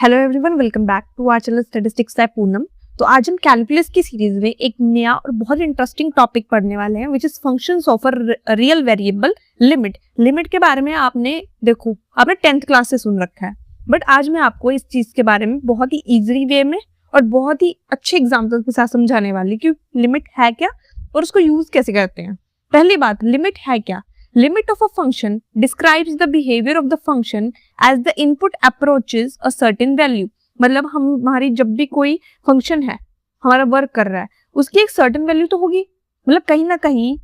Hello everyone, welcome back to our channel statistics by Poonam. तो आज हम कैलकुलस की सीरीज में एक नया और बहुत इंटरेस्टिंग टॉपिक पढ़ने वाले हैं, which is functions of a real variable limit. Limit के बारे में आपने 10th क्लास से सुन रखा है, बट आज मैं आपको इस चीज के बारे में बहुत ही इजी वे में और बहुत ही अच्छे एग्जाम्पल के साथ समझाने वाली कि लिमिट है क्या और उसको यूज कैसे करते हैं। पहली बात, लिमिट है क्या? Limit of a function describes the behavior of the function as the input approaches a certain value। मतलब हमारी जब भी कोई फंक्शन है, हमारा वर्क कर रहा है, उसकी एक सर्टेन वैल्यू तो होगी। मतलब कहीं ना कहीं,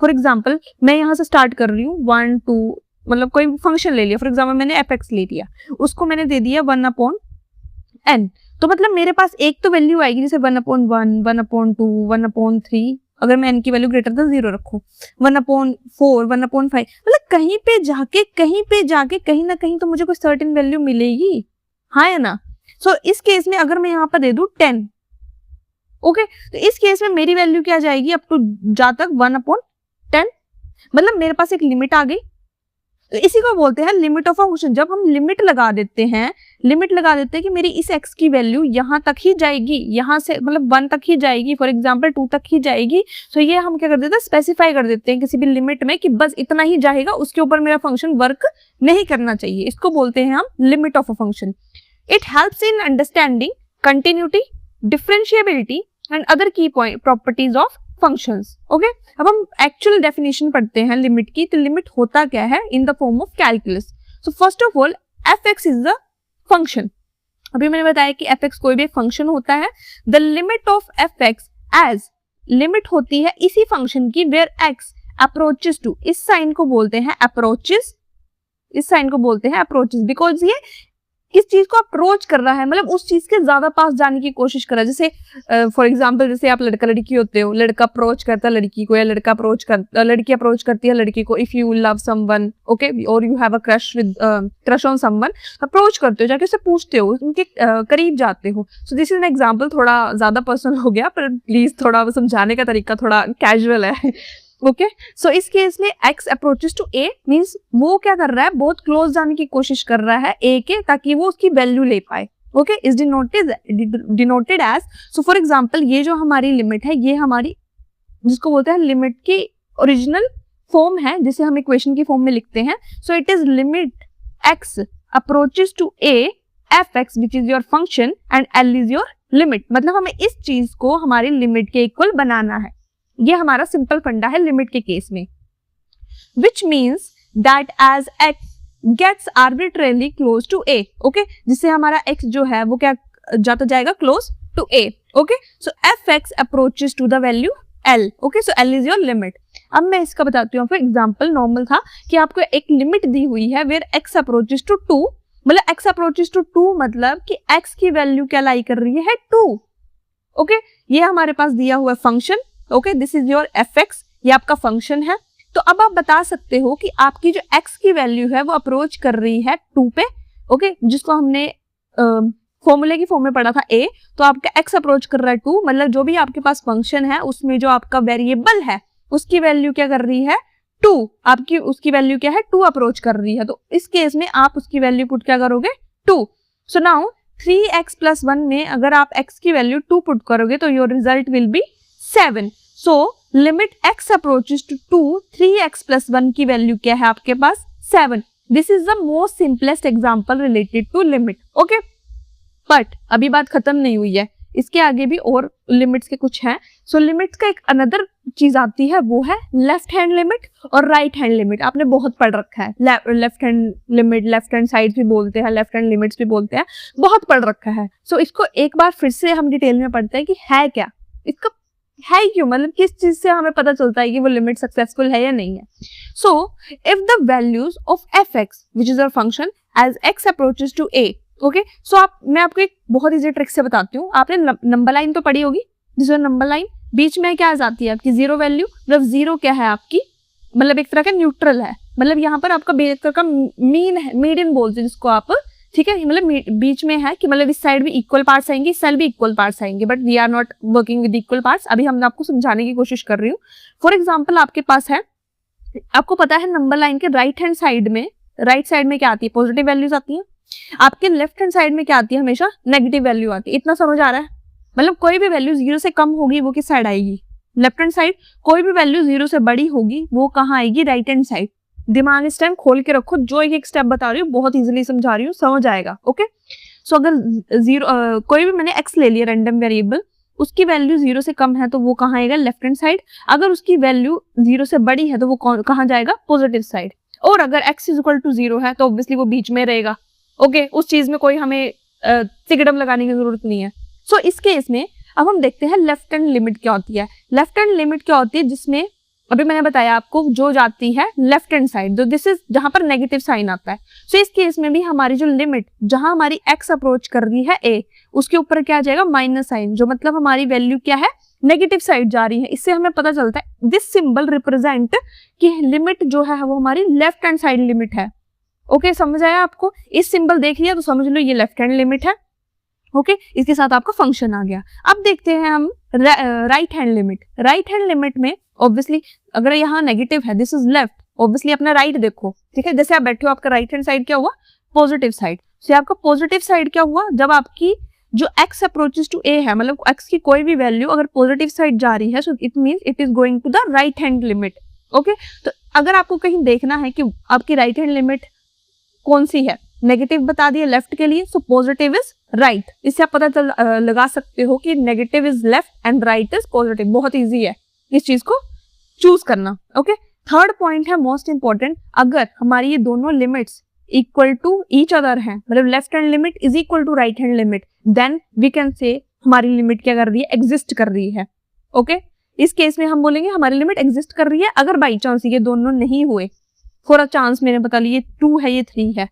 फॉर एग्जाम्पल मैं यहाँ से स्टार्ट कर रही हूँ 1 2, मतलब कोई फंक्शन ले लिया, फॉर एग्जाम्पल मैंने fx ले लिया, उसको मैंने दे दिया 1/n। तो मतलब मेरे पास एक तो वैल्यू आएगी, जैसे 1/1, 1/2, 1/3। अगर मैं n की वैल्यू ग्रेटर देन 0 रखूं, 1/4, 1/5, मतलब कहीं पे जाके कहीं ना कहीं तो मुझे कोई सर्टेन वैल्यू मिलेगी, हाँ या ना। सो इस केस में अगर मैं यहाँ पर दे दूं 10, ओके, तो इस केस में मेरी वैल्यू क्या जाएगी अप टू जहां तक 1/10। मतलब मेरे पास एक लिमिट आ गई। तो इसी को बोलते हैं लिमिट ऑफ अ फंक्शन। जब हम लिमिट लगा देते हैं कि मेरी इस x की वैल्यू यहाँ तक ही जाएगी, यहाँ से मतलब 1 तक ही जाएगी, फॉर एग्जांपल 2 तक ही जाएगी। तो ये हम क्या कर देते हैं, स्पेसिफाई कर देते हैं किसी भी लिमिट में कि बस इतना ही जाएगा, उसके ऊपर मेरा फंक्शन वर्क नहीं करना चाहिए। इसको बोलते हैं हम limit of a function. It helps in understanding continuity, differentiability and other की प्रॉपर्टीज ऑफ फंक्शंस। ओके, अब हम एक्चुअल डेफिनेशन पढ़ते हैं लिमिट की। तो लिमिट होता क्या है in the form of calculus. So first of all, fx is the function. अभी मैंने बताया कि fx कोई भी एक फंक्शन होता है। The limit of fx age limit होती है इसी फंक्शन की वेयर x अप्रोचेस टू, इस साइन को बोलते हैं अप्रोचेस, बिकॉज ये किस चीज को अप्रोच कर रहा है, मतलब उस चीज के ज्यादा पास जाने की कोशिश कर रहा है। जैसे फॉर एग्जांपल, जैसे आप लड़का लड़की होते हो, लड़का अप्रोच करता है लड़की को, या लड़की अप्रोच करती है लड़की को। If you love someone, okay, और you have a crush on someone, approach करते हो, जाके उससे पूछते हो, उनके करीब जाते हो। सो दिस इज एन एग्जाम्पल, थोड़ा ज्यादा पर्सनल हो गया, पर प्लीज थोड़ा समझाने का तरीका थोड़ा कैजुअल है। ओके, सो इस केस में x approaches to a means वो क्या कर रहा है, बहुत क्लोज जाने की कोशिश कर रहा है a के, ताकि वो उसकी वैल्यू ले पाए। Okay, is denoted as, so for example ये जो हमारी लिमिट है, ये हमारी जिसको बोलते हैं लिमिट की ओरिजिनल फॉर्म है, जिसे हम इक्वेशन की फॉर्म में लिखते हैं। So it is limit x approaches to a fx which is your function and l is your limit. मतलब हमें इस चीज को हमारी लिमिट के इक्वल बनाना है। ये हमारा सिंपल फंडा है लिमिट के केस में। Which means that as x gets arbitrarily close to a, okay, जिससे हमारा x जो है वो क्या जाता जाएगा, close to a। Okay, so fx approaches to the value l, okay, so l is your limit. अब मैं इसका बताती हूँ। एग्जाम्पल नॉर्मल था कि आपको एक लिमिट दी हुई है वेयर x अप्रोचेस टू 2, मतलब x अप्रोचेस टू 2 मतलब कि x की वैल्यू क्या लाई कर रही है, 2। ओके, ये हमारे पास दिया हुआ function. Okay, this is your fx, ये आपका फंक्शन है। तो अब आप बता सकते हो कि आपकी जो x की वैल्यू है वो अप्रोच कर रही है 2 पे, ओके, जिसको हमने फॉर्मूले की फॉर्म में पढ़ा था a। तो आपका x अप्रोच कर रहा है 2, मतलब जो भी आपके पास फंक्शन है उसमें जो आपका वेरिएबल है उसकी वैल्यू क्या कर रही है, 2। आपकी उसकी वैल्यू क्या है, 2 अप्रोच कर रही है। तो इस केस में आप उसकी वैल्यू पुट क्या करोगे, 2। सो नाउ 3x + 1 में अगर आप x की वैल्यू 2 पुट करोगे तो your result will be 7। So limit x approaches to 2, 3x + 1 की वैल्यू क्या है आपके पास, 7। This is the most simplest example related to limit. Okay, but अभी बात खत्म नहीं हुई है, इसके आगे भी और लिमिट्स के कुछ हैं। सो लिमिट्स का एक अनदर चीज आती है, वो है लेफ्ट हैंड लिमिट और राइट हैंड लिमिट। आपने बहुत पढ़ रखा है left hand limit, left hand side भी बोलते हैं, लेफ्ट हैंड लिमिट्स भी बोलते हैं, बहुत पढ़ रखा है। सो इसको एक बार फिर से हम डिटेल में पढ़ते हैं कि है क्या, इसका है क्यों, मतलब किस चीज से हमें पता चलता है कि वो लिमिट सक्सेसफुल है या नहीं है। So if the values of fx which is our function as x approaches to a, okay, so मैं आपको एक बहुत इजी ट्रिक से बताती हूँ। आपने नंबर लाइन तो पढ़ी होगी, दिस इज नंबर लाइन, बीच में क्या आ जाती है आपकी जीरो वैल्यू। मतलब जीरो क्या है आपकी, मतलब एक तरह का न्यूट्रल है, मतलब यहाँ पर आपका एक तरह का मीन है, मीडियन बोलते हैं जिसको आप, ठीक है, मतलब बीच में है कि मतलब इस साइड भी इक्वल पार्ट्स आएंगे, इस साइड भी इक्वल पार्ट्स आएंगे, but we are not working with equal parts. अभी हम आपको समझाने की कोशिश कर रही हूँ। फॉर एग्जांपल आपके पास है, आपको पता है नंबर लाइन के राइट साइड में क्या आती है, पॉजिटिव वैल्यूज आती है। आपके लेफ्ट हैंड साइड में क्या आती है, हमेशा नेगेटिव वैल्यू आती है। इतना समझ आ रहा है? मतलब कोई भी वैल्यू 0 से कम होगी वो किस साइड आएगी, लेफ्ट हैंड साइड। कोई भी वैल्यू 0 से बड़ी होगी वो कहाँ आएगी, राइट हैंड साइड। दिमाग इस टाइम खोल के रखो, जो एक स्टेप बता रही हूँ बहुत इजीली समझा रही हूँ, समझ आएगा। ओके, सो अगर कोई भी मैंने x ले लिया रैंडम वेरिएबल, उसकी वैल्यू 0 से कम है तो वो कहाँ आएगा, लेफ्ट हैंड साइड। अगर उसकी वैल्यू 0 से बड़ी है तो वो कहाँ जाएगा, पॉजिटिव साइड। और अगर x इक्वल टू 0 है तो ऑब्वियसली वो बीच में रहेगा। ओके, उस चीज में कोई हमें तिकड़म लगाने की जरूरत नहीं है। सो इस केस में अब हम देखते हैं लेफ्ट हैंड लिमिट क्या होती है। लेफ्ट हैंड लिमिट क्या होती है, जिसमें अभी मैंने बताया आपको जो जाती है लेफ्ट हैंड साइड, तो दिस इज जहां पर नेगेटिव साइन आता है। सो इस केस में भी हमारी जो लिमिट, जहां हमारी x अप्रोच कर रही है a, उसके ऊपर क्या आ जाएगा, माइनस साइन, जो मतलब हमारी वैल्यू क्या है, नेगेटिव साइड जा रही है। इससे हमें पता चलता है दिस सिंबल रिप्रेजेंट कि लिमिट जो है वो हमारी लेफ्ट हैंड साइड लिमिट है। ओके, समझ आया आपको? इस सिंबल देख लिया तो समझ लो ये लेफ्ट हैंड लिमिट है। ओके, इसके साथ आपका फंक्शन आ गया। अब देखते हैं हम right hand limit. Right hand limit में ऑब्वियसली अगर यहाँ नेगेटिव है, दिस इज लेफ्ट, ऑब्वियसली अपना राइट देखो, ठीक है। जैसे आप बैठे हो, आपका राइट हैंड साइड क्या हुआ, पॉजिटिव साइड। सो आपका पॉजिटिव साइड क्या हुआ, जब आपकी जो x अप्रोचेस टू a है, मतलब x की कोई भी वैल्यू अगर पॉजिटिव साइड जा रही है, so it means it is going to the right hand limit. Okay, तो अगर आपको कहीं देखना है कि आपकी राइट हैंड लिमिट कौन सी है, नेगेटिव बता दिया लेफ्ट के लिए, सो पॉजिटिव इज राइट। इससे आप पता लगा सकते हो कि negative is left and right is positive. बहुत इजी है इस चीज को चूज करना। ओके, थर्ड पॉइंट है मोस्ट इंपॉर्टेंट, अगर हमारी ये दोनों limits equal to each other हैं, मतलब left hand limit is equal to right hand limit, then we can say हमारी लिमिट क्या कर रही है, एग्जिस्ट कर रही है। ओके, इस केस में हम बोलेंगे हमारी लिमिट एग्जिस्ट कर रही है। अगर बाई चांस ये दोनों नहीं हुए, फॉर अ चांस मैंने बता लिया 2 है ये 3 है,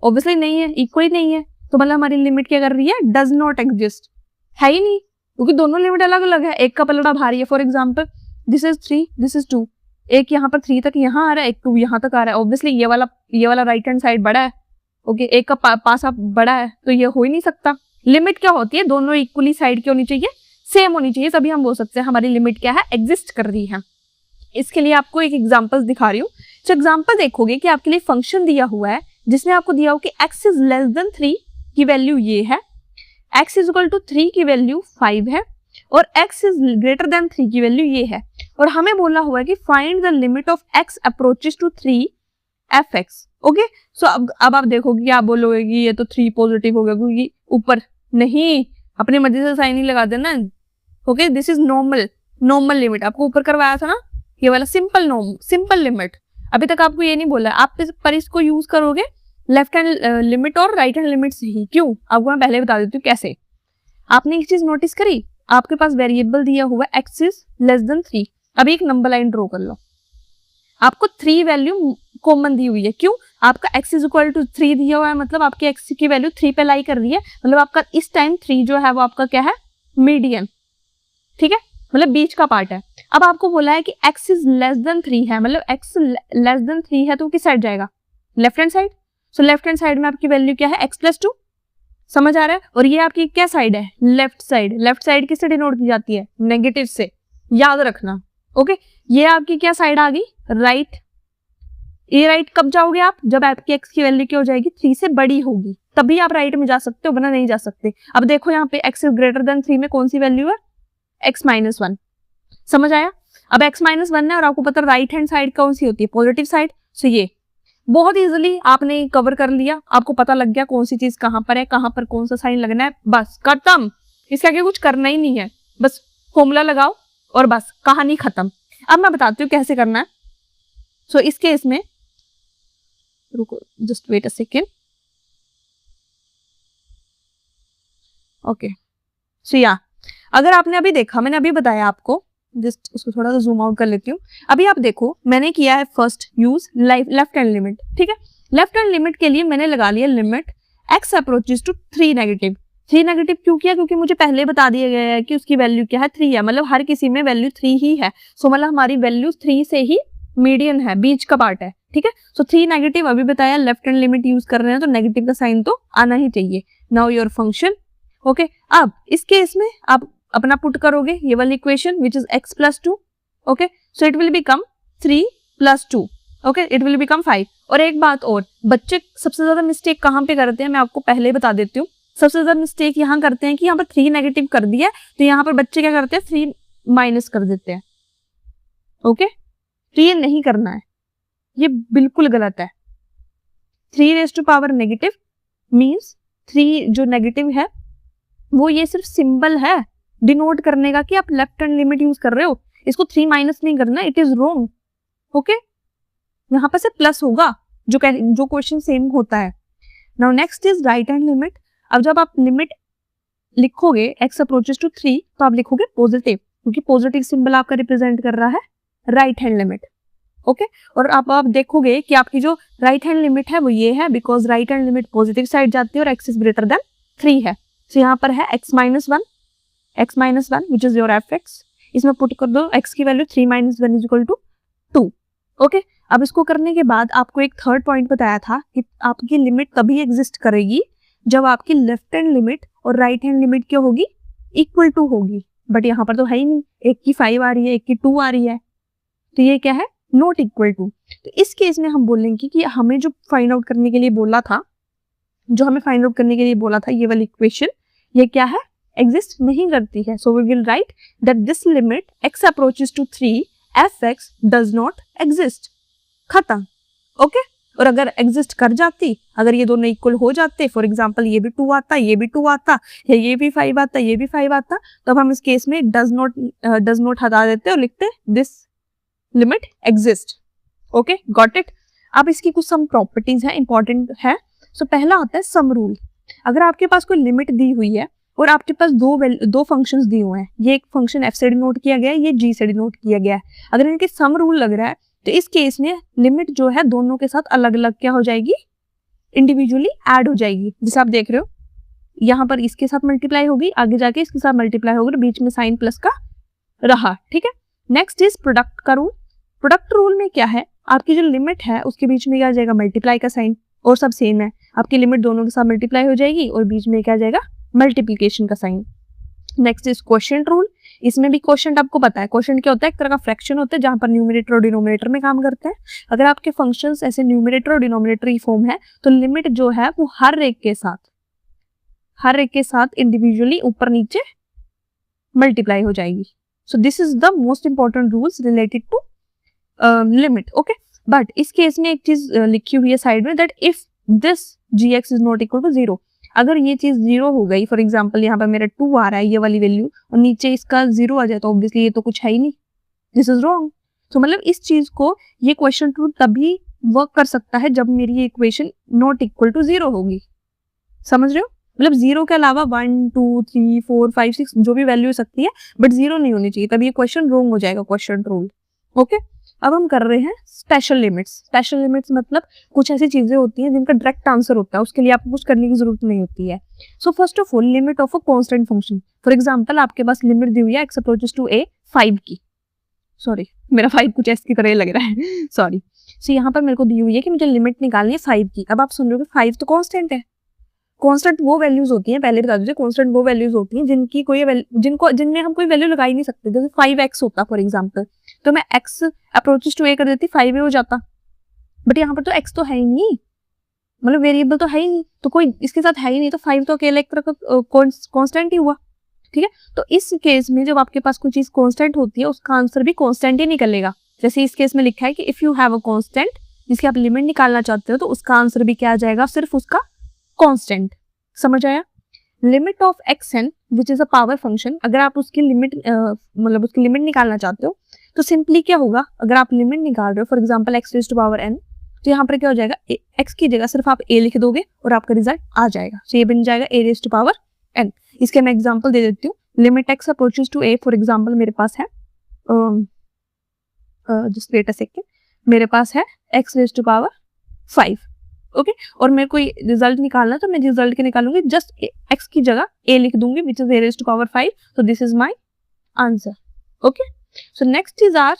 ऑब्वियसली नहीं है, इक्वल नहीं है, तो मतलब हमारी लिमिट क्या कर रही है, डज नॉट एग्जिस्ट, है ही नहीं, क्योंकि दोनों लिमिट अलग अलग है। एक का पलड़ा भारी है, for example this is 3, this is 2, एक यहाँ पर 3 तक यहाँ आ रहा है, एक 2 यहाँ तक आ रहा है, ऑब्वियसली ये वाला राइट हैंड साइड बड़ा है। ओके, एक का पासा बड़ा है, तो ये हो ही नहीं सकता। लिमिट क्या होती है, दोनों इक्वली साइड की होनी चाहिए, सेम होनी चाहिए, तभी हम बोल सकते हैं हमारी लिमिट क्या है, एग्जिस्ट कर रही है। इसके लिए आपको एक एग्जाम्पल दिखा रही हूँ। तो एग्जाम्पल देखोगे कि आपके लिए फंक्शन दिया हुआ है जिसमें आपको दिया हो कि x इज लेस देन 3 की वैल्यू ये है, x इज इक्वल टू 3 की वैल्यू 5 है, और x इज ग्रेटर देन 3 की वैल्यू ये है। और हमें बोला हुआ है कि find the limit of x approaches to 3 fx। Okay, so अब आप देखोगे कि आप बोलोगे कि ये तो 3 पॉजिटिव हो गया, क्योंकि ऊपर नहीं, अपनी मर्जी से साइन ही लगा देना। Okay, this is normal limit, आपको ऊपर करवाया था ना ये वाला सिंपल लिमिट। अभी तक आपको ये नहीं बोला, आप पर इसको यूज करोगे लेफ्ट हैंड लिमिट और राइट हैंड लिमिट से ही। क्यों, आपको मैं पहले बता देती हूँ कैसे। आपने एक चीज नोटिस करी, आपके पास वेरिएबल दिया हुआ है x इज लेस देन 3। अभी एक नंबर लाइन ड्रॉ कर लो, आपको 3 वैल्यू कॉमन दी हुई है। क्यों, आपका x इज इक्वल टू 3 दिया हुआ है, मतलब आपकी x की वैल्यू 3 पे लाई कर रही है, मतलब आपका इस टाइम 3 जो है वो आपका क्या है, मीडियन, ठीक है, मतलब बीच का पार्ट है। अब आपको बोला है कि x इज लेस देन 3 है, मतलब x लेस देन 3 है तो किस साइड जाएगा, left hand side. So left hand side में आपकी वैल्यू क्या है, x प्लस 2, समझ आ रहा है। और ये आपकी क्या साइड है, लेफ्ट साइड। लेफ्ट साइड किससे डिनोट की जाती है, नेगेटिव से, याद रखना। ओके, ये आपकी क्या साइड आ गई, राइट। ये राइट कब जाओगे आप, जब आपकी x की वैल्यू क्या हो जाएगी, 3 से बड़ी होगी, तभी आप राइट में जा सकते हो, वरना नहीं जा सकते। अब देखो यहाँ पे x इज ग्रेटर देन 3 में कौन सी वैल्यू है, x माइनस 1, समझ आया। अब x माइनस 1 है और आपको पता राइट हैंड साइड कौन सी होती है, पॉजिटिव साइड। सो ये बहुत इजीली आपने कवर कर लिया, आपको पता लग गया कौन सी चीज कहां पर है, कहां पर कौन सा साइन लगना है, बस खत्म। इसके आगे कुछ करना ही नहीं है, बस फॉर्मूला लगाओ और बस कहानी खत्म। अब मैं बताती हूँ कैसे करना है। सो इस केस में रुको, just wait a second. Okay, so या अगर आपने अभी देखा, मैंने अभी बताया आपको, जस्ट उसको थोड़ा सा जूम आउट कर लेती हूँ। अभी आप देखो, मैंने किया है first use left hand limit, ठीक है। लेफ्ट हैंड लिमिट के लिए मैंने लगा लिया limit x approaches to 3 negative. 3 negative क्यों किया, क्योंकि मुझे पहले बता दिया गया है कि उसकी वैल्यू क्या है, 3 है, मतलब हर किसी में वैल्यू 3 ही है। सो मतलब हमारी वैल्यू 3 से ही मीडियन है, बीच का पार्ट है, ठीक है। सो 3 नेगेटिव, अभी बताया लेफ्ट हैंड लिमिट यूज कर रहे हैं तो नेगेटिव का साइन तो आना ही चाहिए। Now your function. ओके, अब इस केस में आप अपना पुट करोगे ये वाली equation which is x plus 2। Okay, so it will become 3 plus 2। Okay, it will become 5। और एक बात और, बच्चे सबसे ज्यादा मिस्टेक कहाँ पे करते हैं मैं आपको पहले ही बता देती हूँ। सबसे ज्यादा मिस्टेक यहाँ करते हैं कि यहाँ पर 3 नेगेटिव कर दिया है, तो यहाँ पर बच्चे क्या करते हैं 3 माइनस कर देते हैं। ओके, तो ये नहीं करना है, ये बिल्कुल गलत है। 3 raise to power negative means 3 जो नेगेटिव है वो ये सिर्फ सिंबल है डिनोट करने का कि आप लेफ्ट हैंड लिमिट यूज कर रहे हो, इसको 3 माइनस नहीं करना, इट इज रॉन्ग। ओके, यहाँ पर से प्लस होगा, जो क्वेश्चन सेम होता है। Now next is right hand limit. अब जब आप लिमिट लिखोगे x अप्रोचेस टू 3 तो आप लिखोगे पॉजिटिव, क्योंकि पॉजिटिव सिंबल आपका रिप्रेजेंट कर रहा है राइट हैंड लिमिट। ओके, और आप देखोगे कि आपकी जो राइट हैंड लिमिट है वो ये है, because right hand limit positive side जाती है और x इज ग्रेटर देन 3 है। तो यहाँ पर है x minus one which is your f(x). इसमें पुट कर दो x की value 3 minus 1 is equal to 2। Okay, अब इसको करने के बाद आपको एक थर्ड पॉइंट बताया था कि आपकी लिमिट तभी एग्जिस्ट करेगी जब आपकी लेफ्ट हैंड लिमिट और राइट हैंड लिमिट क्या होगी, इक्वल टू होगी। बट यहाँ पर तो है ही नहीं, एक की 5 आ रही है, एक की 2 आ रही है, तो ये क्या है, नॉट इक्वल टू। तो इस केस में हम बोलेंगे कि हमें जो फाइंड आउट करने के लिए बोला था, ये वाली इक्वेशन ये क्या है, एग्जिस्ट नहीं करती है। So we will write that this limit x approaches to 3 f(x) does not exist. खत्म। ओके, और अगर एग्जिस्ट कर जाती, अगर ये दोनों इक्वल हो जाते, फॉर एग्जांपल ये भी 2 आता, ये भी 2 आता, या ये भी 5 आता, ये भी 5 आता, तो अब हम इस केस में डज नॉट हटा देते और लिखते this limit exist. Okay, got it. अब इसकी कुछ सम प्रॉपर्टीज है, इंपॉर्टेंट है। सो पहला आता है सम रूल। अगर आपके पास कोई लिमिट दी हुई है और आपके पास दो फंक्शंस दिए हुए हैं, ये एक फंक्शन f से डिनोट किया गया है, ये g से डिनोट किया गया है, अगर इनके सम रूल लग रहा है तो इस केस में लिमिट जो है दोनों के साथ अलग अलग क्या हो जाएगी, इंडिविजुअली ऐड हो जाएगी। जैसे आप देख रहे हो यहाँ पर इसके साथ मल्टीप्लाई होगी, आगे जाके इसके साथ मल्टीप्लाई होगी, बीच में साइन प्लस का रहा। ठीक है, नेक्स्ट इज प्रोडक्ट का रूल। प्रोडक्ट रूल में क्या है, आपकी जो लिमिट है उसके बीच में क्या आ जाएगा, मल्टीप्लाई का साइन, और सब सेम है, आपकी लिमिट दोनों के साथ मल्टीप्लाई हो जाएगी और बीच में क्या आ जाएगा, मल्टीप्लिकेशन का sign. Next is quotient rule. इसमें भी क्वोशिएंट आपको पता है, क्वोशिएंट क्या होता है, एक तरह का फ्रैक्शन होता है जहां पर न्यूमरेटर और डिनोमिनेटर में काम करते हैं। अगर आपके फंक्शंस ऐसे न्यूमरेटर और डिनोमिनेटर ही फॉर्म है तो लिमिट जो है वो हर एक के साथ इंडिविजुअली ऊपर नीचे मल्टीप्लाई हो जाएगी। So this is the most important rules related to limit. Okay, but इस केस में एक चीज लिखी हुई है साइड में, that if this gx is not equal to 0, अगर ये चीज 0 हो गई, फॉर एग्जाम्पल यहाँ पर मेरा 2 आ रहा है ये वाली वैल्यू और नीचे इसका 0 आ जाए, तो ऑब्वियसली ये तो कुछ है ही नहीं, दिस इज रॉन्ग। तो मतलब इस चीज को, ये क्वेश्चन ट्रू तभी वर्क कर सकता है जब मेरी ये इक्वेशन नॉट इक्वल टू 0 होगी। समझ रहे हो, मतलब 0 के अलावा 1 2 3 4 5 6 जो भी वैल्यू हो सकती है, बट 0 नहीं होनी चाहिए, तभी ये क्वेश्चन रॉन्ग हो जाएगा, क्वेश्चन रूल। ओके, अब हम कर रहे हैं स्पेशल लिमिट्स। स्पेशल लिमिट्स मतलब कुछ ऐसी चीजें होती हैं जिनका डायरेक्ट आंसर होता है, उसके लिए आपको कुछ करने की जरूरत नहीं होती है। So first of all, limit of a constant function. For example आपके पास लिमिट दी हुई है x अप्रोचेस टू a 5 की, सॉरी मेरा 5 कुछ ऐसे की तरह लग रहा है, सॉरी। सो यहाँ पर मेरे को दी हुई है कि मुझे लिमिट निकालनी है 5 की। अब आप सुन रहे हो 5 तो कांस्टेंट है। कांस्टेंट वो वैल्यूज होती हैं, पहले बता दीजिए, कांस्टेंट वो वैल्यूज होती हैं जिनमें हम कोई वैल्यू लगा ही नहीं सकते। जैसे 5x होता फॉर एग्जांपल, तो मैं x अप्रोचेस टू a कर देती, 5 हो जाता, बट यहाँ पर तो x तो है ही नहीं, मतलब वेरिएबल तो है ही नहीं, तो कोई इसके साथ है ही नहीं, तो 5 तो अकेला एक तरह का कांस्टेंट ही हुआ। ठीक है, तो इस केस में जब आपके पास कोई चीज कांस्टेंट होती है उसका आंसर भी कांस्टेंट ही निकलेगा। जैसे इस केस में लिखा है कि if you have a constant, जिसकी आप लिमिट निकालना चाहते हो, तो उसका आंसर भी क्या आ जाएगा, सिर्फ उसका कांस्टेंट। समझ आया। Limit of xn which is a power function, अगर आप उसकी लिमिट मतलब उसकी लिमिट निकालना चाहते हो तो सिंपली क्या होगा, अगर आप लिमिट निकाल रहे हो for example x raise to power n, तो यहाँ पर क्या हो जाएगा, x की जगह सिर्फ आप a लिख दोगे और आपका रिजल्ट आ जाएगा। तो ये बन जाएगा a raise to power n। इसके मैं एग्जांपल दे देती हूँ। Limit x approaches to a, for example मेरे पास है जस्ट वेट अ सेकंड, मेरे पास है x raise to power 5। Okay, और मेरे को रिजल्ट निकालना, तो मैं रिजल्ट के निकालूंगी, जस्ट x की जगह a लिख दूंगी which is a raise to power 5। तो this is my answer. Okay, so next is our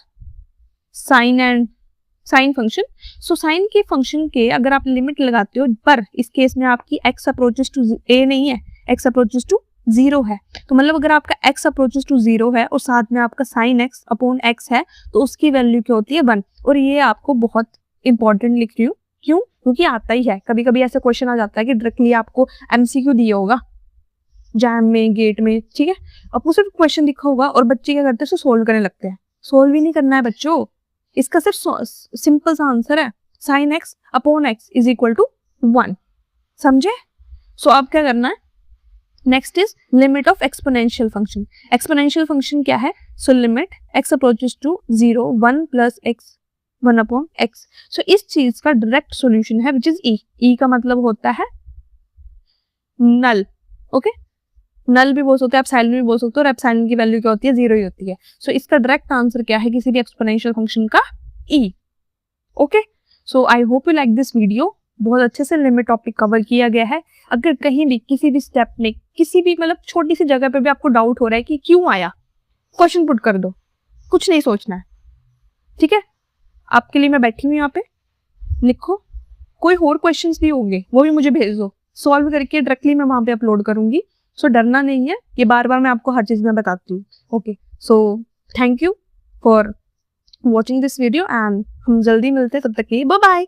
sine function. So sine के फंक्शन के अगर आप लिमिट लगाते हो, पर इस केस में आपकी x अप्रोचेस टू a नहीं है, x अप्रोचेस टू 0 है, तो मतलब अगर आपका x अप्रोचेस टू 0 है और साथ में आपका साइन x अपॉन x है, तो उसकी वैल्यू क्या होती है 1। और ये आपको बहुत इंपॉर्टेंट लिख रही हूँ। क्यों? क्योंकि आता ही है, कभी कभी ऐसा क्वेश्चन आ जाता है कि डायरेक्टली आपको एमसीक्यू दिया होगा जैम में, गेट में, ठीक है, आपको सिर्फ क्वेश्चन दिखा होगा और बच्चे क्या करते हैं, उसको सोल्व करने लगते हैं। सोल्व ही नहीं करना है बच्चों, इसका सिर्फ सिंपल सा आंसर है sin x upon x is equal to 1। समझे? सो अब क्या करना है, next is limit of exponential function. Exponential function क्या है? So limit x approaches to 0 1 plus x 1 upon x। सो इस चीज का डायरेक्ट सॉल्यूशन है विच इज e। e का मतलब होता है नल। ओके, नल भी बोल सकते हैं, एप्सिलॉन भी बोल सकते हो, और एप्सिलॉन की वैल्यू क्या होती है? 0 ही होती है। सो इसका डायरेक्ट आंसर क्या है किसी भी एक्सपोनेंशियल फंक्शन का? e। Okay, so I hope you like this video. बहुत अच्छे से लिमिट टॉपिक कवर किया गया है। अगर कहीं भी किसी भी स्टेप में, किसी भी मतलब छोटी सी जगह पे भी आपको डाउट हो रहा है कि क्यों आया, क्वेश्चन पुट कर दो, कुछ नहीं सोचना है, ठीक है? आपके लिए मैं बैठी हूँ यहाँ पे, लिखो। कोई और क्वेश्चंस भी होंगे वो भी मुझे भेज दो, सॉल्व करके डायरेक्टली मैं वहां पे अपलोड करूंगी। सो डरना नहीं है, ये बार बार मैं आपको हर चीज में बताती हूँ। Okay, so thank you for watching this video and हम जल्दी मिलते हैं, तब तक के लिए बाय बाय।